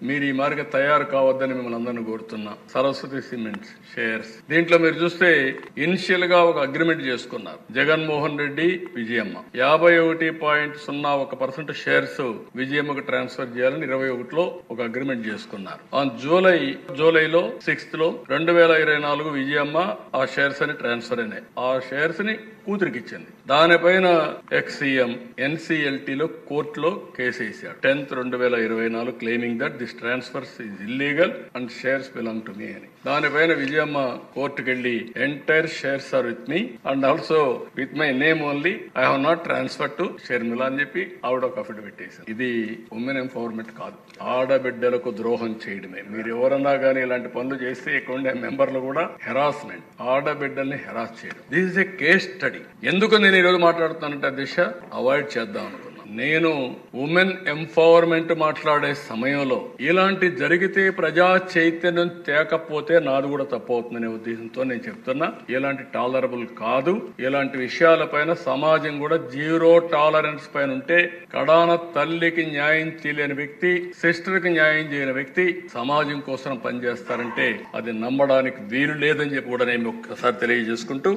మీరు ఈ మార్గ తయారు కావద్దని మిమ్మల్ని అందరినీ కోరుతున్నా. సరస్వతి సిమెంట్స్ షేర్స్ దీంట్లో మీరు చూస్తే ఇనిషియల్ గా ఒక అగ్రిమెంట్ చేసుకున్నారు. జగన్మోహన్ రెడ్డి, విజయమ్మ 51.01% షేర్స్ విజయమ్మకు ట్రాన్స్ఫర్ చేయాలని 21లో ఒక అగ్రిమెంట్ చేసుకున్నారు. ఆన్ జూలైలో 6th లో 2024 విజయమ్మ ఆ షేర్స్ అని ట్రాన్స్ఫర్ అయినాయి. ఆ షేర్స్ ని కూతురికి ఇచ్చింది. దానిపైన ఎక్స్సీఎం ఎన్సీఎల్టీలో కోర్టులో కేసు వేశాడు 10th 2024 claiming that this transfers is illegal and shares belong to me అని. దానిపైన విజయమ్మ కోర్టుకు వెళ్లి entire shares are with me and also with my name only, I have not transfer to Sharmila అని చెప్పి ఆవిడ ఒక అఫిడవిట్ వేశారు. ఇది ఉమెన్ ఎంపవర్మెంట్ కాదు, ఆడబిడ్డలకు ద్రోహం చేయడమే. మీరు ఎవరన్నా గానీ ఇలాంటి పనులు చేస్తే ఇక్కడ ఉండే మెంబర్లు కూడా హెరాస్మెంట్, ఆడబిడ్డల్ని హెరాస్ చేయడం. This is a case study. ఎందుకు నేను ఈరోజు మాట్లాడుతానంటే దిశ అవాయిడ్ చేద్దాం అనుకున్నాను. నేను ఉమెన్ ఎంపవర్మెంట్ మాట్లాడే సమయంలో ఇలాంటి జరిగితే ప్రజా చైతన్యం తేకపోతే నాది కూడా తప్పవుతుందనే ఉద్దేశంతో నేను చెప్తున్నా. ఇలాంటి టాలరబుల్ కాదు. ఇలాంటి విషయాలపైన సమాజం కూడా జీరో టాలరెన్స్ పైన ఉంటే, కడాన తల్లికి న్యాయం చేయలేని వ్యక్తి, సిస్టర్ కి న్యాయం చేయని వ్యక్తి సమాజం కోసం పనిచేస్తారంటే అది నమ్మడానికి వీలు లేదని చెప్పి కూడా నేను ఒక్కసారి తెలియజేసుకుంటూ